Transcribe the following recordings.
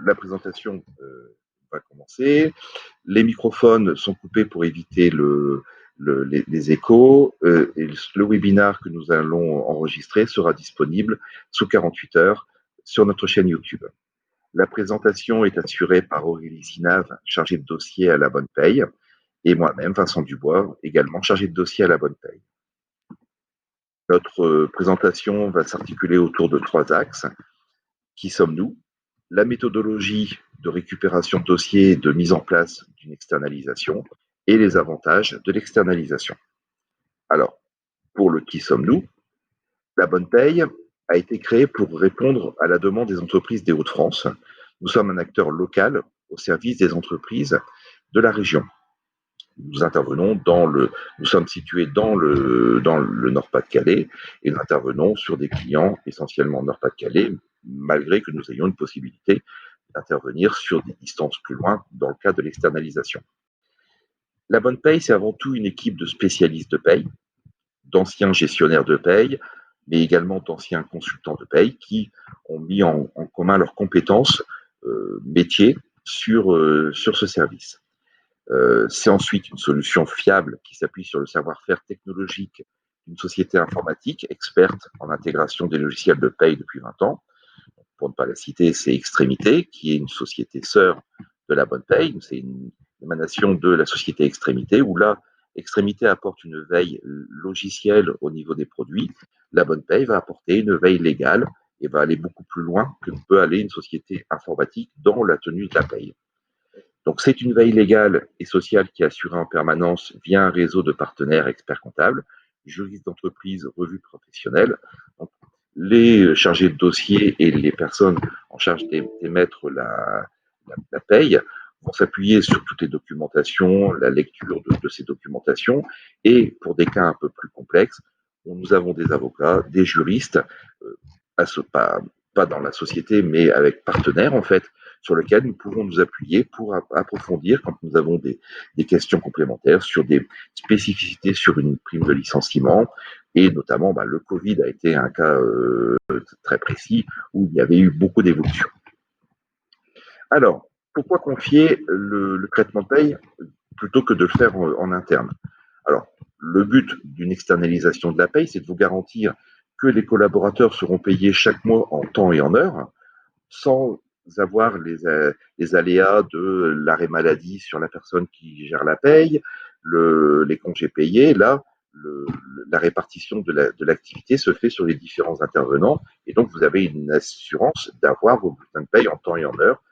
la présentation va commencer. Les microphones sont coupés pour éviter les échos. Et le webinaire que nous allons enregistrer sera disponible sous 48 heures sur notre chaîne YouTube. La présentation est assurée par Aurélie Sinave, chargée de dossier à la bonne paye, et moi-même, Vincent Dubois, également chargé de dossier à la bonne paye. Notre présentation va s'articuler autour de 3 axes. Qui sommes-nous? La méthodologie de récupération de dossiers et de mise en place d'une externalisation et les avantages de l'externalisation. Alors, pour le qui sommes-nous, la bonne paye a été créée pour répondre à la demande des entreprises des Hauts-de-France. Nous sommes un acteur local au service des entreprises de la région. Nous sommes situés dans le Nord-Pas-de-Calais et nous intervenons sur des clients essentiellement Nord-Pas-de-Calais, malgré que nous ayons une possibilité d'intervenir sur des distances plus loin dans le cadre de l'externalisation. La bonne paye, c'est avant tout une équipe de spécialistes de paye, d'anciens gestionnaires de paye, mais également d'anciens consultants de paye qui ont mis en commun leurs compétences métiers sur ce service. C'est ensuite une solution fiable qui s'appuie sur le savoir-faire technologique d'une société informatique experte en intégration des logiciels de paye depuis 20 ans. Pour ne pas la citer, c'est Extrémité, qui est une société sœur de la bonne paye. C'est une émanation de la société Extrémité, où là, Extrémité apporte une veille logicielle au niveau des produits. La bonne paye va apporter une veille légale et va aller beaucoup plus loin que peut aller une société informatique dans la tenue de la paye. Donc, c'est une veille légale et sociale qui est assurée en permanence via un réseau de partenaires experts comptables, juristes d'entreprise, revues professionnelles. Donc, les chargés de dossier et les personnes en charge d'émettre la paye vont s'appuyer sur toutes les documentations, la lecture de ces documentations. Et pour des cas un peu plus complexes, nous avons des avocats, des juristes, pas dans la société, mais avec partenaires, en fait, sur lesquels nous pouvons nous appuyer pour approfondir quand nous avons des questions complémentaires sur des spécificités sur une prime de licenciement. Et notamment, le Covid a été un cas très précis où il y avait eu beaucoup d'évolutions. Alors, pourquoi confier le traitement de paye plutôt que de le faire en interne? Alors, le but d'une externalisation de la paye, c'est de vous garantir que les collaborateurs seront payés chaque mois en temps et en heure, sans avoir les aléas de l'arrêt maladie sur la personne qui gère la paye, les congés payés. Là, la répartition de l'activité se fait sur les différents intervenants, et donc vous avez une assurance d'avoir vos bulletins de paye en temps et en heure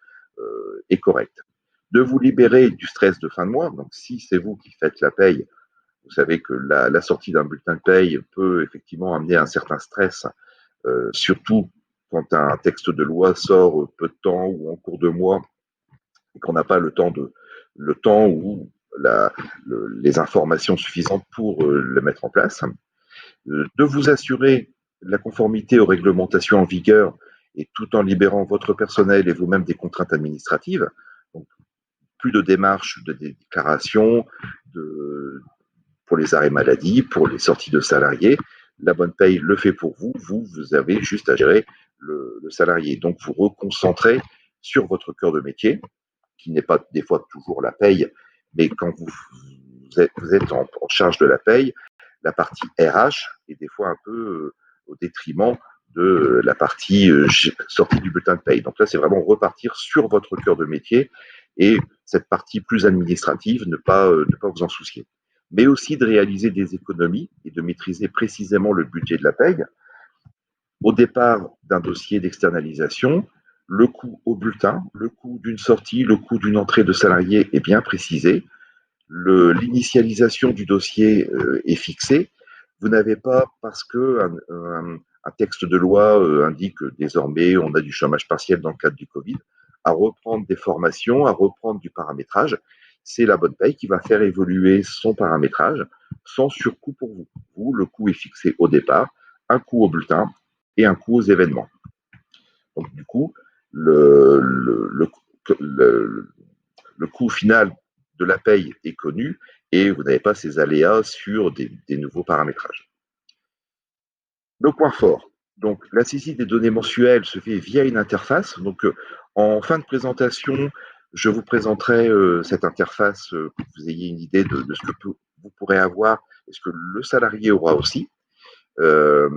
et correct. De vous libérer du stress de fin de mois, donc si c'est vous qui faites la paye, vous savez que la sortie d'un bulletin de paye peut effectivement amener un certain stress, surtout quand un texte de loi sort peu de temps ou en cours de mois et qu'on n'a pas le temps ou les informations suffisantes pour le mettre en place. De vous assurer la conformité aux réglementations en vigueur et tout en libérant votre personnel et vous-même des contraintes administratives. Donc, plus de démarches de déclaration, pour les arrêts maladie, pour les sorties de salariés. La bonne paye le fait pour vous. Vous avez juste à gérer le salarié. Donc, vous reconcentrez sur votre cœur de métier, qui n'est pas des fois toujours la paye, mais quand vous êtes en charge de la paye, la partie RH est des fois un peu au détriment de la partie sortie du bulletin de paye. Donc là, c'est vraiment repartir sur votre cœur de métier et cette partie plus administrative, ne pas vous en soucier. Mais aussi de réaliser des économies et de maîtriser précisément le budget de la paye. Au départ d'un dossier d'externalisation, le coût au bulletin, le coût d'une sortie, le coût d'une entrée de salarié est bien précisé. L'initialisation du dossier est fixée. Vous n'avez pas, parce qu'un texte de loi indique que désormais on a du chômage partiel dans le cadre du Covid, à reprendre des formations, à reprendre du paramétrage. C'est la bonne paye qui va faire évoluer son paramétrage sans surcoût pour vous. Vous, le coût est fixé au départ, un coût au bulletin et un coût aux événements. Donc du coup, le coût final de la paye est connu et vous n'avez pas ces aléas sur des nouveaux paramétrages. Le point fort, Donc, la saisie des données mensuelles se fait via une interface. Donc, en fin de présentation, je vous présenterai cette interface pour que vous ayez une idée de ce que vous pourrez avoir et ce que le salarié aura aussi. Euh,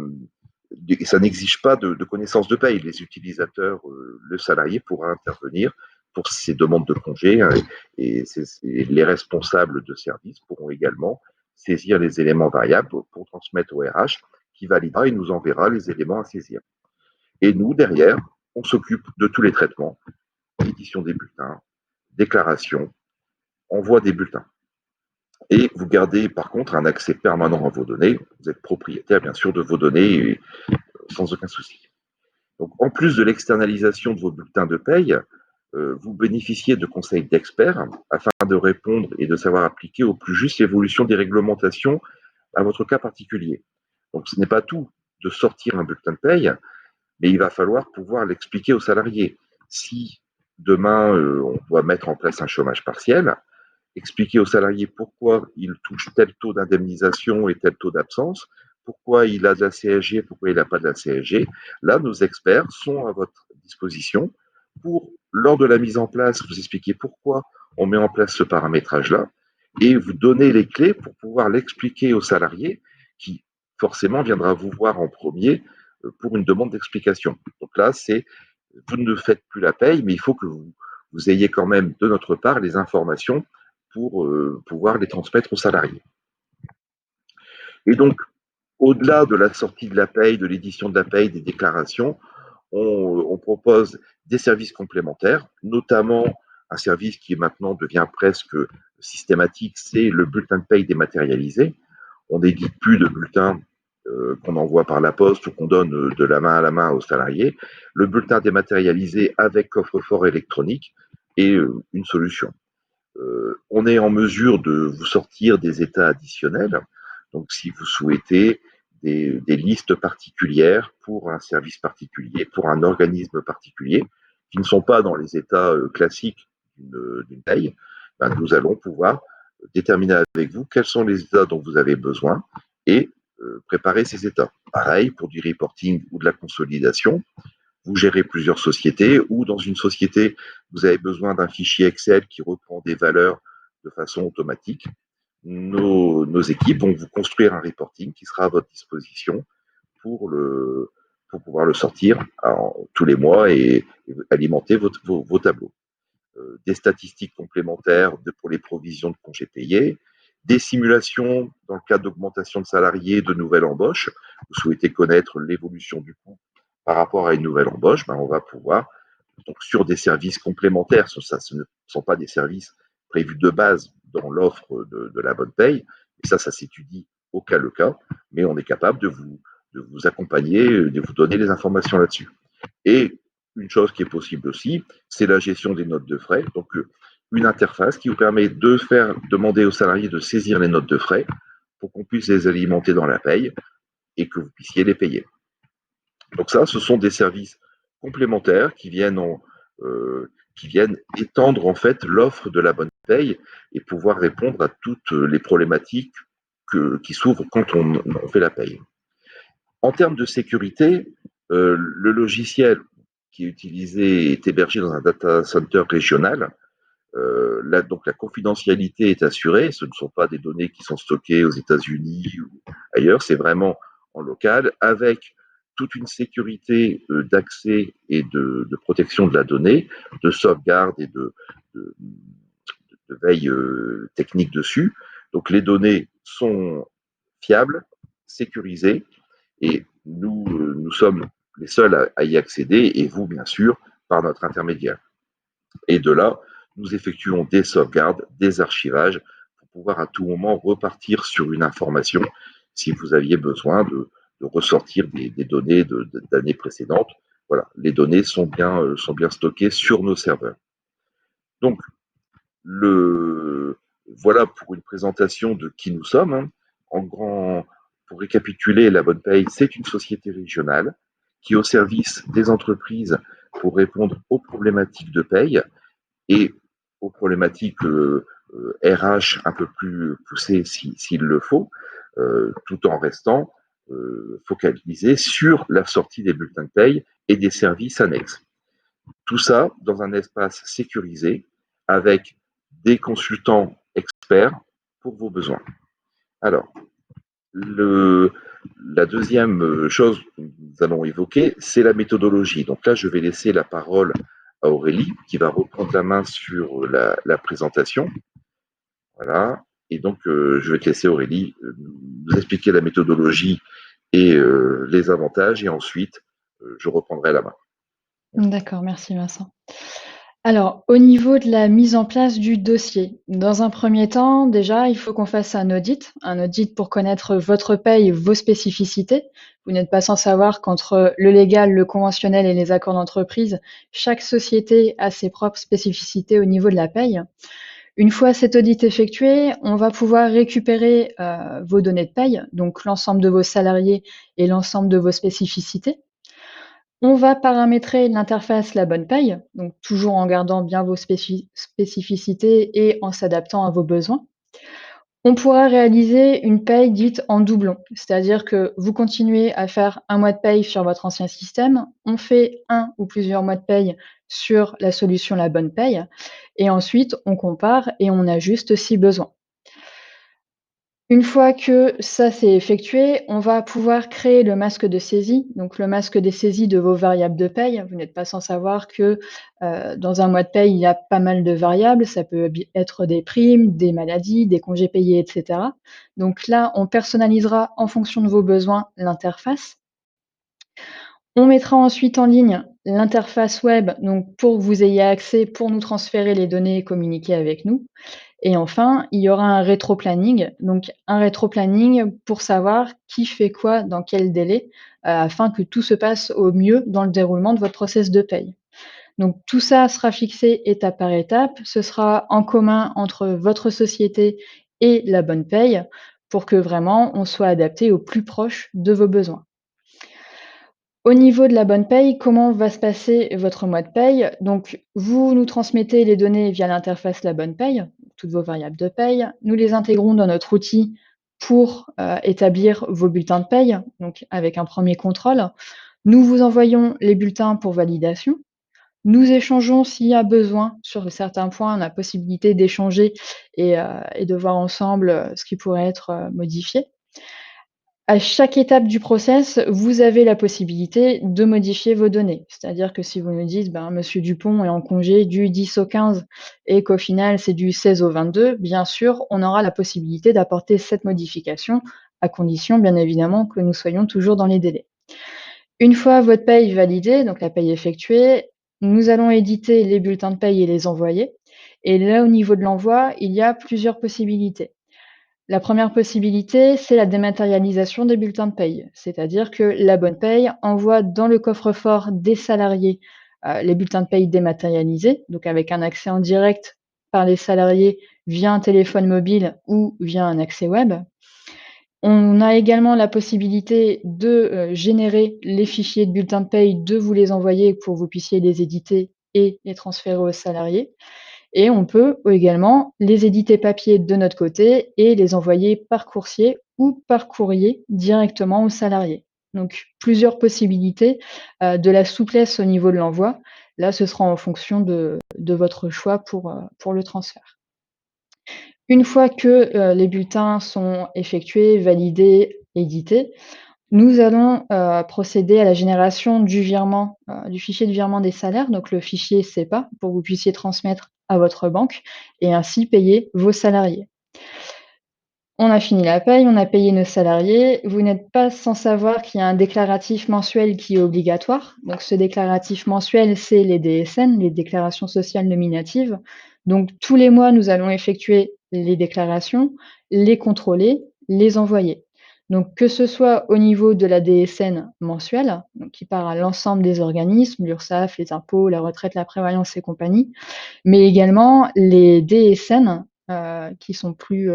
et ça n'exige pas de connaissance de paye. Les utilisateurs, le salarié pourra intervenir pour ces demandes de congé, hein, et les responsables de service pourront également saisir les éléments variables pour transmettre au RH qui validera et nous enverra les éléments à saisir. Et nous, derrière, on s'occupe de tous les traitements, édition des bulletins, déclaration, envoi des bulletins. Et vous gardez par contre un accès permanent à vos données. Vous êtes propriétaire, bien sûr, de vos données sans aucun souci. Donc, en plus de l'externalisation de vos bulletins de paye, vous bénéficiez de conseils d'experts afin de répondre et de savoir appliquer au plus juste l'évolution des réglementations à votre cas particulier. Donc, ce n'est pas tout de sortir un bulletin de paye, mais il va falloir pouvoir l'expliquer aux salariés. Si demain, on doit mettre en place un chômage partiel, expliquer aux salariés pourquoi il touche tel taux d'indemnisation et tel taux d'absence, pourquoi il a de la CSG, pourquoi il n'a pas de la CSG. Là, nos experts sont à votre disposition pour, lors de la mise en place, vous expliquer pourquoi on met en place ce paramétrage-là et vous donner les clés pour pouvoir l'expliquer aux salariés qui, forcément, viendra vous voir en premier pour une demande d'explication. Donc là, c'est vous ne faites plus la paye, mais il faut que vous ayez quand même de notre part les informations pour pouvoir les transmettre aux salariés. Et donc, au-delà de la sortie de la paye, de l'édition de la paye, des déclarations, on propose des services complémentaires, notamment un service qui maintenant devient presque systématique, c'est le bulletin de paye dématérialisé. On n'édite plus de bulletins qu'on envoie par la poste ou qu'on donne de la main à la main aux salariés. Le bulletin dématérialisé avec coffre-fort électronique est une solution. On est en mesure de vous sortir des états additionnels. Donc, si vous souhaitez des listes particulières pour un service particulier, pour un organisme particulier, qui ne sont pas dans les états classiques d'une paye, ben, nous allons pouvoir déterminer avec vous quels sont les états dont vous avez besoin et préparer ces états. Pareil pour du reporting ou de la consolidation. Vous gérez plusieurs sociétés ou dans une société, vous avez besoin d'un fichier Excel qui reprend des valeurs de façon automatique. Nos équipes vont vous construire un reporting qui sera à votre disposition pour, pour pouvoir le sortir tous les mois et alimenter vos tableaux. Des statistiques complémentaires pour les provisions de congés payés, des simulations dans le cas d'augmentation de salariés, de nouvelles embauches. Vous souhaitez connaître l'évolution du coût par rapport à une nouvelle embauche, ben on va pouvoir, donc sur des services complémentaires, ça, ce ne sont pas des services prévus de base dans l'offre de la bonne paye, et ça s'étudie au cas le cas, mais on est capable de vous accompagner, de vous donner les informations là-dessus. Et une chose qui est possible aussi, c'est la gestion des notes de frais. Donc, une interface qui vous permet de faire demander aux salariés de saisir les notes de frais pour qu'on puisse les alimenter dans la paye et que vous puissiez les payer. Donc ça, ce sont des services complémentaires qui viennent étendre en fait l'offre de la bonne paye et pouvoir répondre à toutes les problématiques qui s'ouvrent quand on fait la paye. En termes de sécurité, le logiciel qui est utilisé est hébergé dans un data center régional. Donc la confidentialité est assurée. Ce ne sont pas des données qui sont stockées aux États-Unis ou ailleurs. C'est vraiment en local avec toute une sécurité d'accès et de protection de la donnée, de sauvegarde et de, de veille technique dessus. Donc les données sont fiables, sécurisées et nous sommes les seuls à y accéder et vous, bien sûr, par notre intermédiaire. Et de là, nous effectuons des sauvegardes, des archivages pour pouvoir à tout moment repartir sur une information si vous aviez besoin de ressortir des données d'années précédentes. Voilà, les données sont bien stockées sur nos serveurs. Donc, voilà pour une présentation de qui nous sommes. Hein. Pour récapituler, La Bonne Paye, c'est une société régionale qui est au service des entreprises pour répondre aux problématiques de paye et aux problématiques RH un peu plus poussées s'il le faut, tout en restant focalisé sur la sortie des bulletins de paye et des services annexes. Tout ça dans un espace sécurisé avec des consultants experts pour vos besoins. Alors, la deuxième chose que nous allons évoquer, c'est la méthodologie. Donc là, je vais laisser la parole à Aurélie, qui va reprendre la main sur la présentation. Voilà. Et donc, je vais te laisser, Aurélie, nous expliquer la méthodologie et les avantages, et ensuite, je reprendrai la main. D'accord, merci Vincent. Alors, au niveau de la mise en place du dossier, dans un premier temps, déjà, il faut qu'on fasse un audit pour connaître votre paye, vos spécificités. Vous n'êtes pas sans savoir qu'entre le légal, le conventionnel et les accords d'entreprise, chaque société a ses propres spécificités au niveau de la paye. Une fois cet audit effectué, on va pouvoir récupérer vos données de paye, donc l'ensemble de vos salariés et l'ensemble de vos spécificités. On va paramétrer l'interface La Bonne Paye, donc toujours en gardant bien vos spécificités et en s'adaptant à vos besoins. On pourra réaliser une paye dite en doublon, c'est-à-dire que vous continuez à faire un mois de paye sur votre ancien système, on fait un ou plusieurs mois de paye sur la solution La Bonne Paye, et ensuite on compare et on ajuste si besoin. Une fois que ça c'est effectué, on va pouvoir créer le masque de saisie, donc le masque des saisies de vos variables de paye. Vous n'êtes pas sans savoir que dans un mois de paye, il y a pas mal de variables. Ça peut être des primes, des maladies, des congés payés, etc. Donc là, on personnalisera en fonction de vos besoins l'interface. On mettra ensuite en ligne l'interface web, donc pour que vous ayez accès, pour nous transférer les données et communiquer avec nous. Et enfin, il y aura un rétro-planning, donc un rétro-planning pour savoir qui fait quoi dans quel délai, afin que tout se passe au mieux dans le déroulement de votre process de paye. Donc tout ça sera fixé étape par étape, ce sera en commun entre votre société et La Bonne Paye pour que vraiment on soit adapté au plus proche de vos besoins. Au niveau de La Bonne Paye, comment va se passer votre mois de paye? Donc, vous nous transmettez les données via l'interface La Bonne Paye, toutes vos variables de paye. Nous les intégrons dans notre outil pour établir vos bulletins de paye, donc avec un premier contrôle. Nous vous envoyons les bulletins pour validation. Nous échangeons s'il y a besoin sur certains points, on a possibilité d'échanger et de voir ensemble ce qui pourrait être modifié. À chaque étape du process, vous avez la possibilité de modifier vos données. C'est-à-dire que si vous nous dites, monsieur Dupont est en congé du 10 au 15 et qu'au final c'est du 16 au 22, bien sûr, on aura la possibilité d'apporter cette modification, à condition bien évidemment que nous soyons toujours dans les délais. Une fois votre paye validée, donc la paye effectuée, nous allons éditer les bulletins de paye et les envoyer. Et là, au niveau de l'envoi, il y a plusieurs possibilités. La première possibilité, c'est la dématérialisation des bulletins de paye. C'est-à-dire que La Bonne Paye envoie dans le coffre-fort des salariés les bulletins de paye dématérialisés, donc avec un accès en direct par les salariés via un téléphone mobile ou via un accès web. On a également la possibilité de générer les fichiers de bulletins de paye, de vous les envoyer pour que vous puissiez les éditer et les transférer aux salariés. Et on peut également les éditer papier de notre côté et les envoyer par coursier ou par courrier directement aux salariés. Donc plusieurs possibilités, de la souplesse au niveau de l'envoi. Là, ce sera en fonction de votre choix pour le transfert. Une fois que les bulletins sont effectués, validés, édités, nous allons procéder à la génération du virement, du fichier de virement des salaires, donc le fichier SEPA, pour que vous puissiez transmettre à votre banque et ainsi payer vos salariés. On a fini la paye, on a payé nos salariés. Vous n'êtes pas sans savoir qu'il y a un déclaratif mensuel qui est obligatoire. Donc ce déclaratif mensuel, c'est les DSN, les déclarations sociales nominatives. Donc tous les mois, nous allons effectuer les déclarations, les contrôler, les envoyer. Donc que ce soit au niveau de la DSN mensuelle, donc qui part à l'ensemble des organismes, l'URSSAF, les impôts, la retraite, la prévoyance et compagnie, mais également les DSN qui sont plus,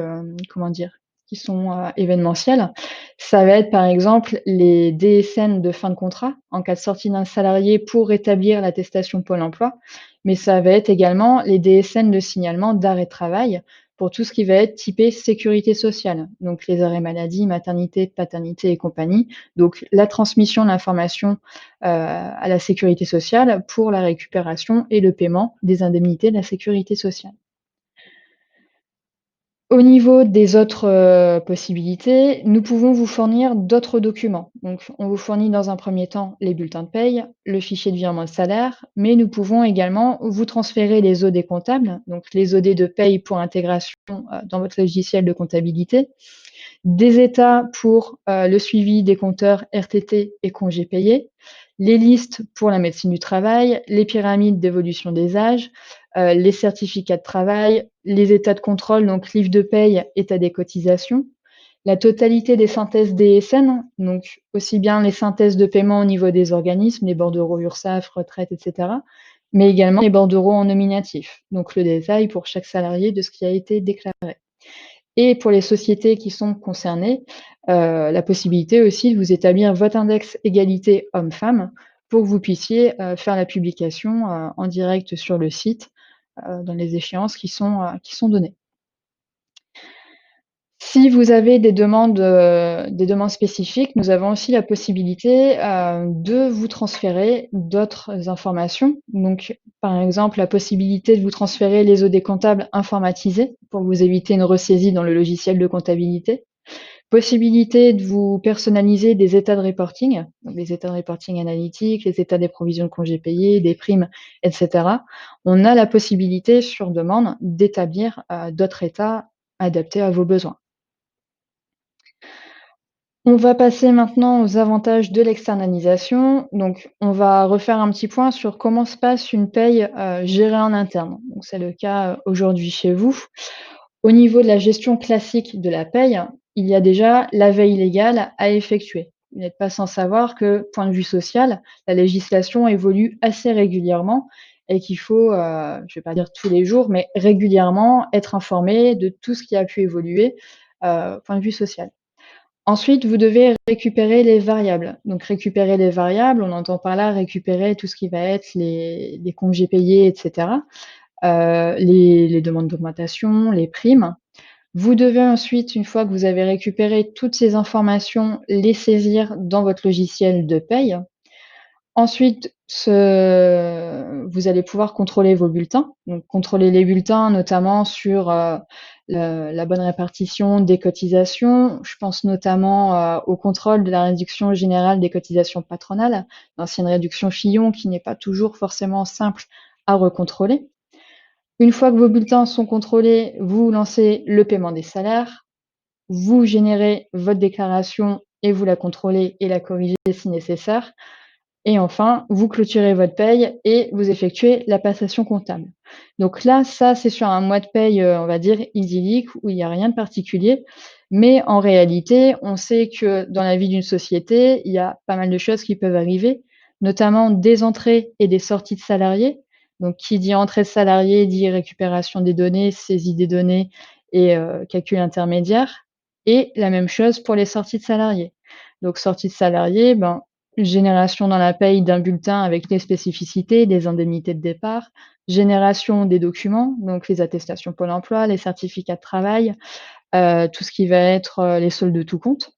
qui sont événementiels. Ça va être par exemple les DSN de fin de contrat en cas de sortie d'un salarié pour rétablir l'attestation Pôle emploi, mais ça va être également les DSN de signalement d'arrêt de travail pour tout ce qui va être typé sécurité sociale, donc les arrêts maladie, maternité, paternité et compagnie. Donc la transmission de l'information, à la sécurité sociale pour la récupération et le paiement des indemnités de la sécurité sociale. Au niveau des autres, possibilités, nous pouvons vous fournir d'autres documents. Donc on vous fournit dans un premier temps les bulletins de paye, le fichier de virement de salaire, mais nous pouvons également vous transférer les OD comptables, donc les OD de paye pour intégration, dans votre logiciel de comptabilité, des états pour, le suivi des compteurs RTT et congés payés, les listes pour la médecine du travail, les pyramides d'évolution des âges, les certificats de travail, les états de contrôle, donc livre de paye, état des cotisations, la totalité des synthèses DSN, donc aussi bien les synthèses de paiement au niveau des organismes, les bordereaux URSSAF, retraite, et cetera, mais également les bordereaux en nominatif, donc le détail pour chaque salarié de ce qui a été déclaré. Et pour les sociétés qui sont concernées, la possibilité aussi de vous établir votre index égalité hommes-femmes pour que vous puissiez, faire la publication, en direct sur le site, dans les échéances qui sont données. Si vous avez des demandes spécifiques, nous avons aussi la possibilité, de vous transférer d'autres informations. Donc, par exemple, la possibilité de vous transférer les OD comptables informatisés pour vous éviter une ressaisie dans le logiciel de comptabilité. Possibilité de vous personnaliser des états de reporting, donc les états de reporting analytiques, les états des provisions de congés payés, des primes, et cetera. On a la possibilité, sur demande, d'établir, d'autres états adaptés à vos besoins. On va passer maintenant aux avantages de l'externalisation. Donc, on va refaire un petit point sur comment se passe une paye, gérée en interne. Donc c'est le cas, aujourd'hui chez vous. Au niveau de la gestion classique de la paye, il y a déjà la veille légale à effectuer. Vous n'êtes pas sans savoir que, point de vue social, la législation évolue assez régulièrement et qu'il faut, je vais pas dire tous les jours, mais régulièrement être informé de tout ce qui a pu évoluer, point de vue social. Ensuite, vous devez récupérer les variables. Donc récupérer les variables, on entend par là récupérer tout ce qui va être les congés payés, et cetera, les demandes d'augmentation, les primes. Vous devez ensuite, une fois que vous avez récupéré toutes ces informations, les saisir dans votre logiciel de paye. Ensuite, vous allez pouvoir contrôler vos bulletins. Donc contrôler les bulletins, notamment sur, la bonne répartition des cotisations. Je pense notamment, au contrôle de la réduction générale des cotisations patronales, l'ancienne réduction Fillon qui n'est pas toujours forcément simple à recontrôler. Une fois que vos bulletins sont contrôlés, vous lancez le paiement des salaires, vous générez votre déclaration et vous la contrôlez et la corrigez si nécessaire. Et enfin, vous clôturez votre paye et vous effectuez la passation comptable. Donc là, ça, c'est sur un mois de paye, on va dire idyllique où il y a rien de particulier. Mais en réalité, on sait que dans la vie d'une société, il y a pas mal de choses qui peuvent arriver, notamment des entrées et des sorties de salariés. Donc qui dit entrée de salariés dit récupération des données, saisie des données et calcul intermédiaire. Et la même chose pour les sorties de salariés. Donc sortie de salariés, ben, génération dans la paye d'un bulletin avec les spécificités, des indemnités de départ, génération des documents, donc les attestations Pôle emploi, les certificats de travail, tout ce qui va être, les soldes de tout compte.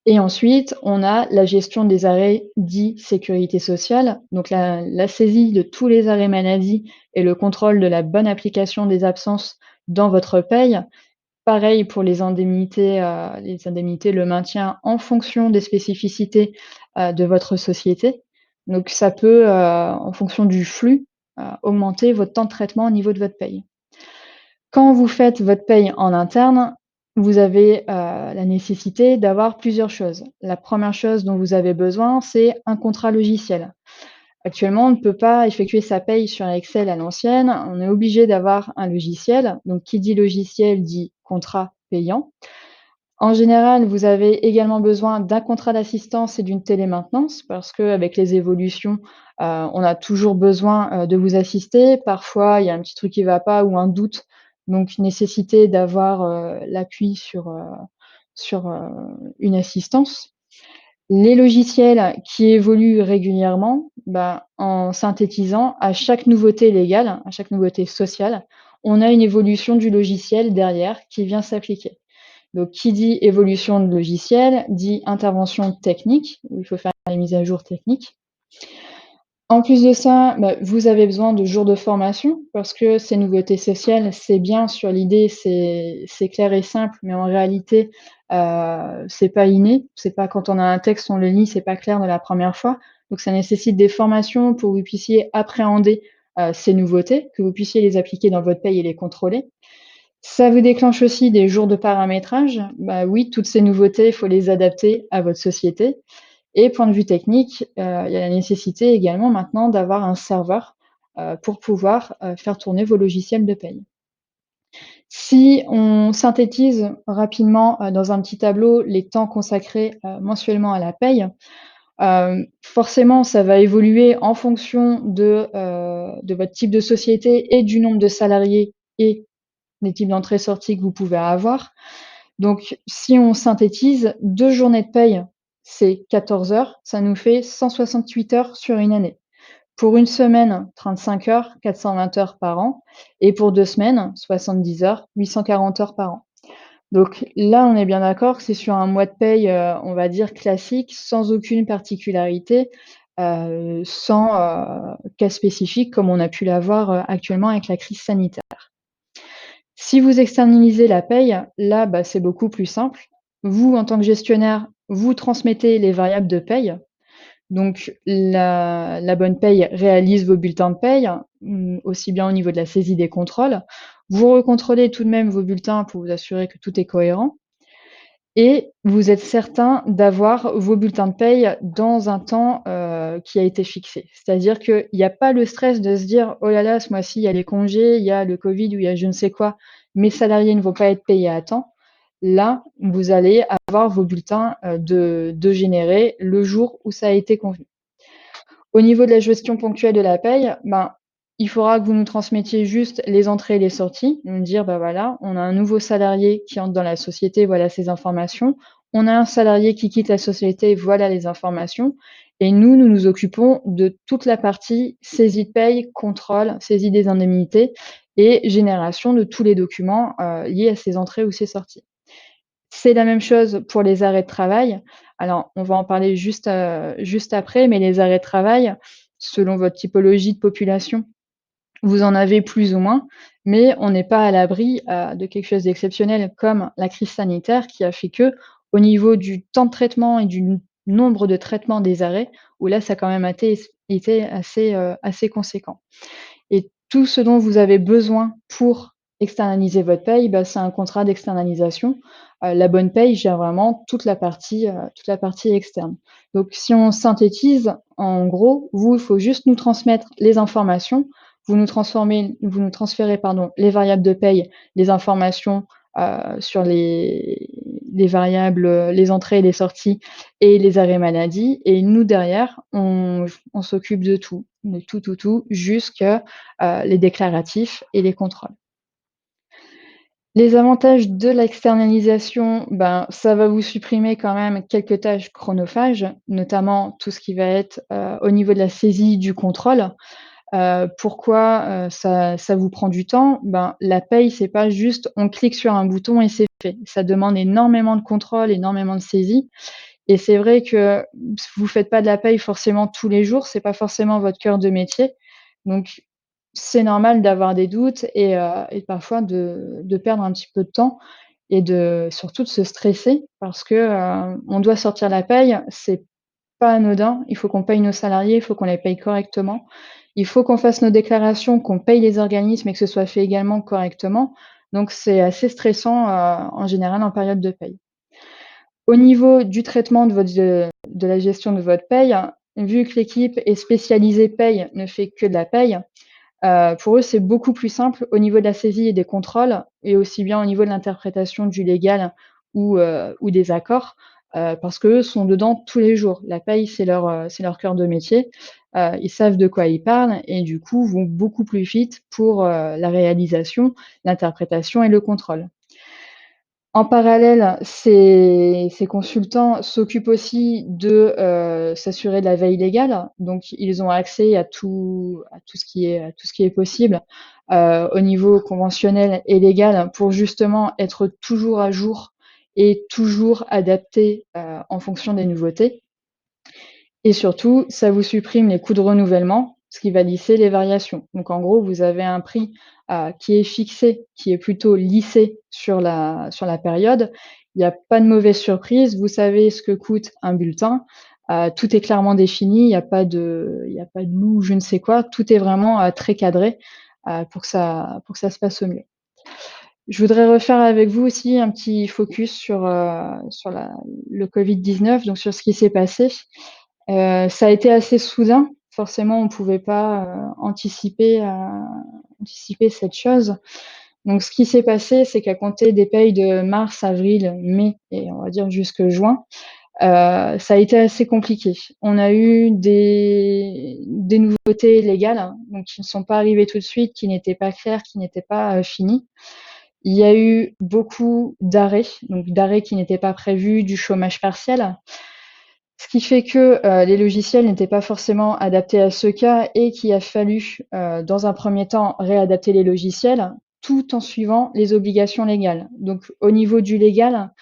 Et ensuite, on a la gestion des arrêts dits sécurité sociale, donc la saisie de tous les arrêts maladie et le contrôle de la bonne application des absences dans votre paye. Pareil pour les indemnités, le maintien en fonction des spécificités, de votre société. Donc ça peut, en fonction du flux, augmenter votre temps de traitement au niveau de votre paye. Quand vous faites votre paye en interne, vous avez, la nécessité d'avoir plusieurs choses. La première chose dont vous avez besoin, c'est un contrat logiciel. Actuellement, on ne peut pas effectuer sa paye sur Excel à l'ancienne, on est obligé d'avoir un logiciel. Donc qui dit logiciel dit contrat payant. En général, vous avez également besoin d'un contrat d'assistance et d'une télémaintenance parce qu'avec les évolutions, on a toujours besoin, de vous assister. Parfois, il y a un petit truc qui ne va pas ou un doute, donc nécessité d'avoir, l'appui sur une assistance. Les logiciels qui évoluent régulièrement, en synthétisant, à chaque nouveauté légale, à chaque nouveauté sociale, on a une évolution du logiciel derrière qui vient s'appliquer. Donc qui dit évolution de logiciel, dit intervention technique, où il faut faire les mises à jour techniques. En plus de ça, vous avez besoin de jours de formation parce que ces nouveautés sociales, c'est bien sur l'idée, c'est clair et simple, mais en réalité, c'est pas inné. C'est pas quand on a un texte, on le lit, c'est pas clair de la première fois. Donc ça nécessite des formations pour que vous puissiez appréhender, ces nouveautés, que vous puissiez les appliquer dans votre paye et les contrôler. Ça vous déclenche aussi des jours de paramétrage. Bah oui, toutes ces nouveautés, il faut les adapter à votre société. Et point de vue technique, il y a la nécessité également maintenant d'avoir un serveur, pour pouvoir, faire tourner vos logiciels de paye. Si on synthétise rapidement, dans un petit tableau les temps consacrés, mensuellement à la paye, forcément ça va évoluer en fonction de votre type de société et du nombre de salariés et des types d'entrées-sorties que vous pouvez avoir. Donc si on synthétise, 2 journées de paye, c'est 14 heures, ça nous fait 168 heures sur une année. Pour une semaine, 35 heures, 420 heures par an et pour 2 semaines, 70 heures, 840 heures par an. Donc là, on est bien d'accord que c'est sur un mois de paye, on va dire classique, sans aucune particularité, sans, cas spécifique comme on a pu l'avoir, actuellement avec la crise sanitaire. Si vous externalisez la paye, là, c'est beaucoup plus simple. Vous, en tant que gestionnaire, vous transmettez les variables de paye. Donc la bonne paye réalise vos bulletins de paye, aussi bien au niveau de la saisie des contrôles. Vous recontrôlez tout de même vos bulletins pour vous assurer que tout est cohérent et vous êtes certain d'avoir vos bulletins de paye dans un temps, qui a été fixé. C'est-à-dire qu'il y a pas le stress de se dire: «Oh là là, ce mois-ci, il y a les congés, il y a le covid ou il y a je ne sais quoi, mes salariés ne vont pas être payés à temps». Là, vous allez avoir vos bulletins, de générer le jour où ça a été convenu. Au niveau de la gestion ponctuelle de la paye, il faudra que vous nous transmettiez juste les entrées et les sorties, nous dire: «Bah, voilà, on a un nouveau salarié qui entre dans la société, voilà ces informations. On a un salarié qui quitte la société, voilà les informations» et nous nous occupons de toute la partie saisie de paye, contrôle, saisie des indemnités et génération de tous les documents, liés à ces entrées ou ces sorties. C'est la même chose pour les arrêts de travail. Alors, on va en parler juste après, mais les arrêts de travail, selon votre typologie de population, vous en avez plus ou moins, mais on n'est pas à l'abri, de quelque chose d'exceptionnel comme la crise sanitaire qui a fait que, au niveau du temps de traitement et du nombre de traitements des arrêts, où là, ça a quand même été assez conséquent. Et tout ce dont vous avez besoin pour externaliser votre paye, c'est un contrat d'externalisation. La bonne paye gère vraiment toute la partie externe. Donc si on synthétise, en gros, vous, il faut juste nous transmettre les informations. Vous nous transférez, pardon, les variables de paye, les informations, sur les variables, les entrées et les sorties et les arrêts maladie et nous derrière, on s'occupe de tout jusque, les déclaratifs et les contrôles. Les avantages de l'externalisation, ça va vous supprimer quand même quelques tâches chronophages, notamment tout ce qui va être, au niveau de la saisie du contrôle. Pourquoi, ça vous prend du temps? La paye, c'est pas juste on clique sur un bouton et c'est fait. Ça demande énormément de contrôle, énormément de saisie et c'est vrai que vous faites pas de la paye forcément tous les jours, c'est pas forcément votre cœur de métier. Donc c'est normal d'avoir des doutes et parfois de perdre un petit peu de temps et surtout de se stresser parce que, on doit sortir la paye, c'est pas anodin. Il faut qu'on paye nos salariés, il faut qu'on les paye correctement. Il faut qu'on fasse nos déclarations, qu'on paye les organismes et que ce soit fait également correctement. Donc c'est assez stressant, en général en période de paye. Au niveau du traitement de la gestion de votre paye, vu que l'équipe est spécialisée paye, ne fait que de la paye, pour eux, c'est beaucoup plus simple au niveau de la saisie et des contrôles et aussi bien au niveau de l'interprétation du légal ou des accords, parce qu'eux sont dedans tous les jours. La paye, c'est leur cœur de métier. Ils savent de quoi ils parlent et du coup, vont beaucoup plus vite pour, la réalisation, l'interprétation et le contrôle. En parallèle, ces consultants s'occupent aussi de, s'assurer de la veille légale. Donc ils ont accès à tout ce qui est possible, au niveau conventionnel et légal pour justement être toujours à jour et toujours adaptés, en fonction des nouveautés. Et surtout, ça vous supprime les coûts de renouvellement, ce qui va lisser les variations. Donc en gros, vous avez un prix, qui est fixé, qui est plutôt lissé sur la période. Il y a pas de mauvaise surprise, vous savez ce que coûte un bulletin, tout est clairement défini, il y a pas de loup ou je ne sais quoi, tout est vraiment, très cadré, pour que ça se passe au mieux. Je voudrais refaire avec vous aussi un petit focus sur le Covid-19, donc sur ce qui s'est passé. Ça a été assez soudain. Forcément, on ne pouvait pas, anticiper cette chose. Donc ce qui s'est passé, c'est qu'à compter des payes de mars, avril, mai et on va dire jusque juin, ça a été assez compliqué. On a eu des nouveautés légales, hein, donc qui ne sont pas arrivées tout de suite, qui n'étaient pas claires, qui n'étaient pas, finies. Il y a eu beaucoup d'arrêts, donc d'arrêts qui n'étaient pas prévus, du chômage partiel. Ce qui fait que, les logiciels n'étaient pas forcément adaptés à ce cas et qu'il a fallu, dans un premier temps, réadapter les logiciels, tout en suivant les obligations légales. Donc au niveau du légal,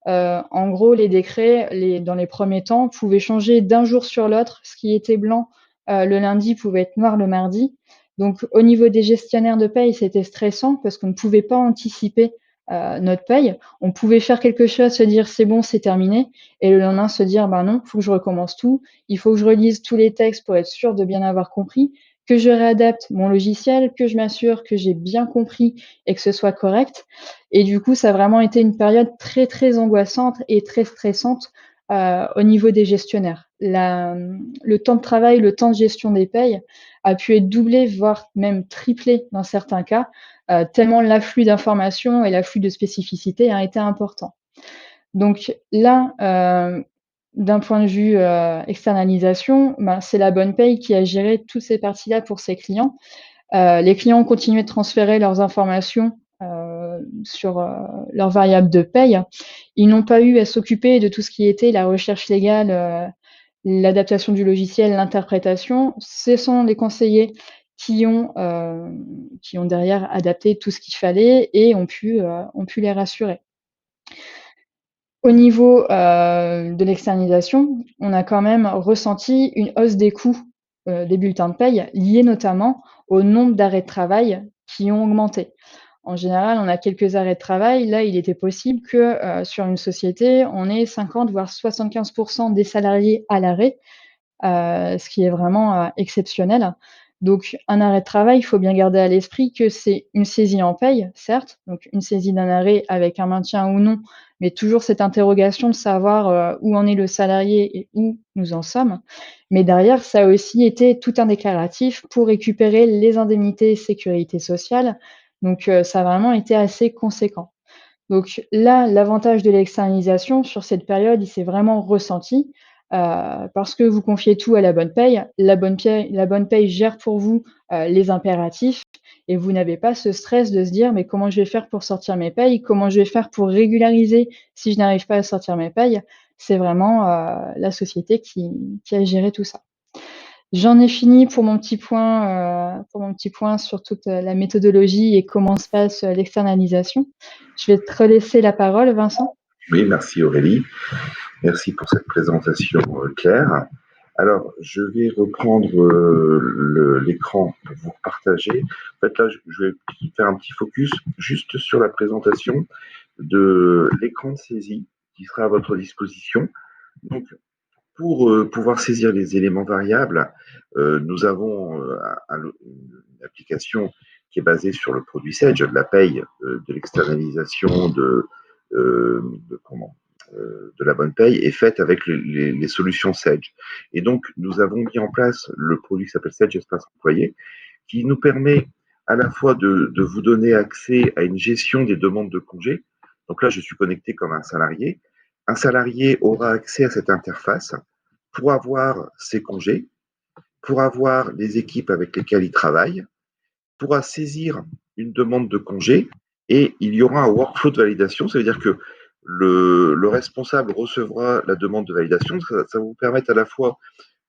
en gros, les décrets, dans les premiers temps, pouvaient changer d'un jour sur l'autre. Ce qui était blanc, le lundi pouvait être noir le mardi. Donc au niveau des gestionnaires de paye, c'était stressant parce qu'on ne pouvait pas anticiper, notre paye. On pouvait faire quelque chose, se dire: «C'est bon, c'est terminé» et le lendemain se dire: «Ben non, il faut que je recommence tout. Il faut que je relise tous les textes pour être sûr de bien avoir compris, que je réadapte mon logiciel, que je m'assure que j'ai bien compris et que ce soit correct». Et du coup, ça a vraiment été une période très, très angoissante et très stressante, au niveau des gestionnaires. Le temps de travail, le temps de gestion des payes a pu être doublé, voire même triplé dans certains cas, tellement l'afflux d'informations et l'afflux de spécificités a été important. Donc là, d'un point de vue, externalisation, ben, c'est La Bonne Paye qui a géré toutes ces parties-là pour ses clients. Les clients ont continué de transférer leurs informations, sur, leurs variables de paye. Ils n'ont pas eu à s'occuper de tout ce qui était la recherche légale, l'adaptation du logiciel, l'interprétation. Ce sont les conseillers qui ont derrière adapté tout ce qu'il fallait et ont pu les rassurer. Au niveau, de l'externalisation, on a quand même ressenti une hausse des coûts, des bulletins de paye, liés notamment au nombre d'arrêts de travail qui ont augmenté. En général, on a quelques arrêts de travail. Là, il était possible que, sur une société, on ait 50 voire 75 des salariés à l'arrêt, ce qui est vraiment, exceptionnel. Donc un arrêt de travail, il faut bien garder à l'esprit que c'est une saisie en paye, certes, donc une saisie d'un arrêt avec un maintien ou non, mais toujours cette interrogation de savoir, où en est le salarié et où nous en sommes. Mais derrière, ça a aussi été tout un déclaratif pour récupérer les indemnités sécurité sociale, donc ça a vraiment été assez conséquent. Donc là, l'avantage de l'externalisation sur cette période, il s'est vraiment ressenti, parce que vous confiez tout à La Bonne Paye. La Bonne Paye gère pour vous, les impératifs et vous n'avez pas ce stress de se dire: «Mais comment je vais faire pour sortir mes payes? Comment je vais faire pour régulariser si je n'arrive pas à sortir mes payes?» C'est vraiment, la société qui a géré tout ça. J'en ai fini pour mon petit point sur toute, la méthodologie et comment se passe, l'externalisation. Je vais te relaisser la parole, Vincent. Oui, merci Aurélie. Merci pour cette présentation claire. Alors, je vais reprendre l'écran pour vous partager. En fait, là, je vais faire un petit focus juste sur la présentation de l'écran de saisie qui sera à votre disposition. Donc, pour pouvoir saisir les éléments variables, nous avons une application qui est basée sur le produit Sage, de la paye, de l'externalisation de la bonne paye est faite avec les solutions Sage. Et donc, nous avons mis en place le produit qui s'appelle Sage Espace Employé, qui nous permet à la fois de vous donner accès à une gestion des demandes de congés. Donc là, je suis connecté comme un salarié. Un salarié aura accès à cette interface pour avoir ses congés, pour avoir les équipes avec lesquelles il travaille, pourra saisir une demande de congé et il y aura un workflow de validation. Ça veut dire que le responsable recevra la demande de validation. Ça va vous permettre à la fois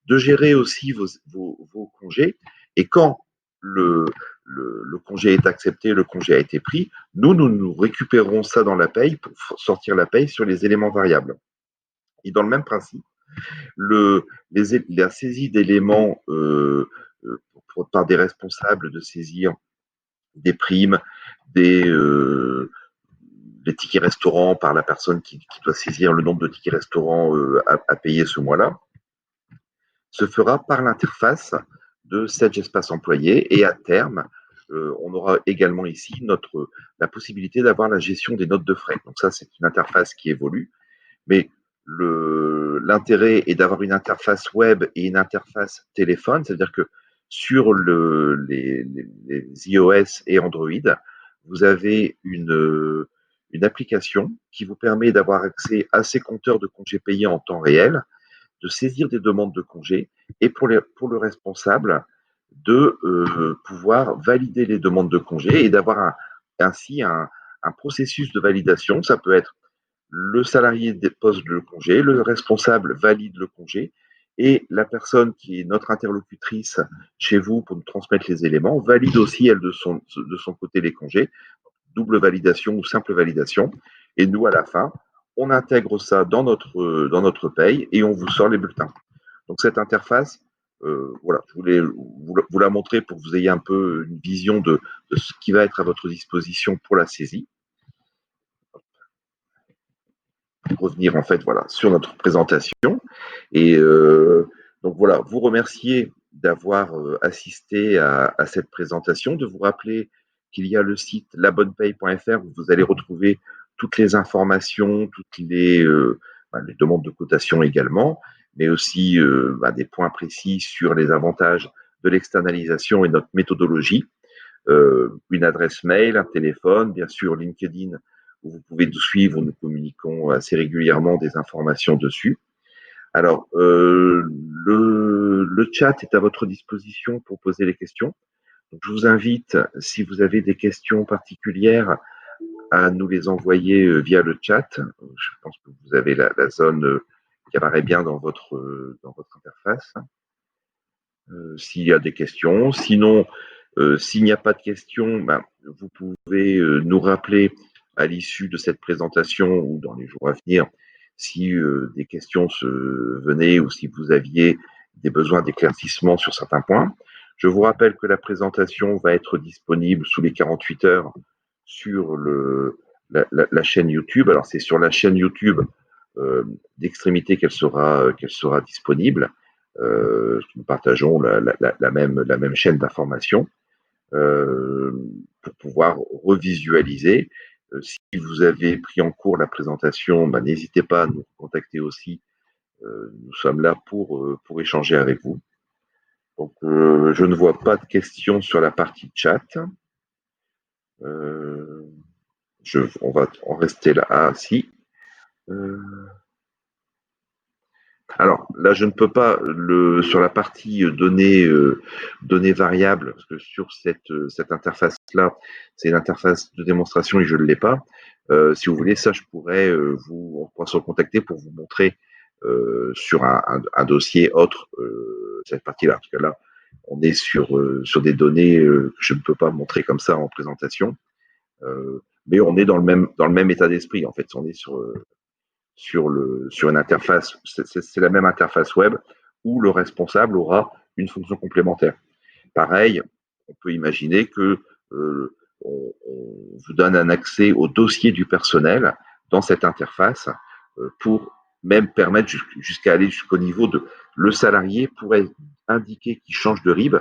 de gérer aussi vos congés, et quand le congé est accepté, le congé a été pris, nous récupérons ça dans la paye pour sortir la paye sur les éléments variables. Et dans le même principe, la saisie d'éléments par des responsables de saisir des primes, des, euh, des tickets restaurants par la personne qui doit saisir le nombre de tickets restaurants à payer ce mois-là, se fera par l'interface de Sage Espace Employé, et à terme, on aura également ici la possibilité d'avoir la gestion des notes de frais. Donc ça, c'est une interface qui évolue, mais l'intérêt est d'avoir une interface web et une interface téléphone, c'est-à-dire que sur les iOS et Android, vous avez une application qui vous permet d'avoir accès à ces compteurs de congés payés en temps réel, de saisir des demandes de congés, et pour le responsable de pouvoir valider les demandes de congés et d'avoir ainsi un processus de validation. Ça peut être le salarié dépose le congé, le responsable valide le congé, et la personne qui est notre interlocutrice chez vous pour nous transmettre les éléments valide aussi, elle, de son côté, les congés, double validation ou simple validation. Et nous, à la fin, on intègre ça dans notre paye et on vous sort les bulletins. Donc cette interface, voilà, je voulais vous la montrer pour que vous ayez un peu une vision de ce qui va être à votre disposition pour la saisie. Revenir en fait, voilà, sur notre présentation, et donc voilà, vous remercier d'avoir assisté à cette présentation, de vous rappeler qu'il y a le site labonnepaye.fr où vous allez retrouver toutes les informations, toutes les demandes de cotation également, mais aussi des points précis sur les avantages de l'externalisation et notre méthodologie, une adresse mail, un téléphone, bien sûr LinkedIn, où vous pouvez nous suivre, nous communiquons assez régulièrement des informations dessus. Alors, le chat est à votre disposition pour poser les questions. Donc, je vous invite, si vous avez des questions particulières, à nous les envoyer via le chat. Je pense que vous avez la zone qui apparaît bien dans votre interface. S'il y a des questions. Sinon, s'il n'y a pas de questions, vous pouvez nous rappeler à l'issue de cette présentation ou dans les jours à venir si des questions venaient, ou si vous aviez des besoins d'éclaircissement sur certains points. Je vous rappelle que la présentation va être disponible sous les 48 heures sur la chaîne YouTube. Alors, c'est sur la chaîne YouTube d'Extrémité qu'elle sera disponible. Nous partageons la même chaîne d'information pour pouvoir revisualiser. Si vous avez pris en cours la présentation, n'hésitez pas à nous contacter aussi. Nous sommes là pour échanger avec vous. Donc, je ne vois pas de questions sur la partie chat. On va en rester là. Ah, si. Alors là, je ne peux pas sur la partie données variables, parce que sur cette interface-là, c'est l'interface de démonstration et je ne l'ai pas. Si vous voulez, ça, je pourrais on pourra se recontacter pour vous montrer sur un dossier autre cette partie-là. Parce que là, on est sur des données que je ne peux pas montrer comme ça en présentation. Mais on est dans le même état d'esprit, en fait. On est sur une interface, c'est la même interface web où le responsable aura une fonction complémentaire. Pareil, on peut imaginer que on vous donne un accès au dossier du personnel dans cette interface pour même permettre jusqu'à aller jusqu'au niveau de le salarié pourrait indiquer qu'il change de RIB,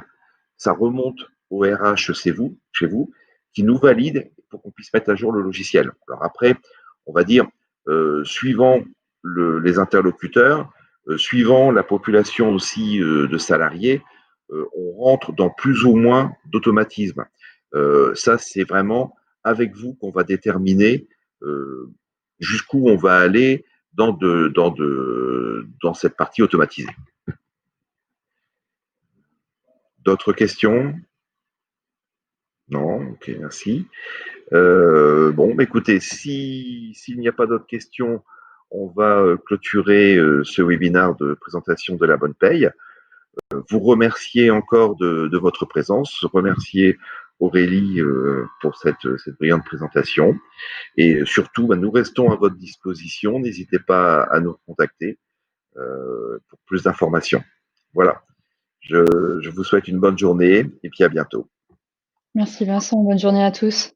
ça remonte au RH chez vous, qui nous valide pour qu'on puisse mettre à jour le logiciel. Alors après, on va dire, suivant les interlocuteurs, suivant la population aussi de salariés, on rentre dans plus ou moins d'automatisme. Ça, c'est vraiment avec vous qu'on va déterminer jusqu'où on va aller dans cette partie automatisée. D'autres questions ? Non, ok, merci. Bon, bah, écoutez, s'il n'y a pas d'autres questions, on va clôturer ce webinaire de présentation de la bonne paye. Vous remercier encore de votre présence, remercier Aurélie pour cette brillante présentation. Et surtout, bah, nous restons à votre disposition. N'hésitez pas à nous contacter pour plus d'informations. Voilà. Je vous souhaite une bonne journée et puis à bientôt. Merci Vincent, bonne journée à tous.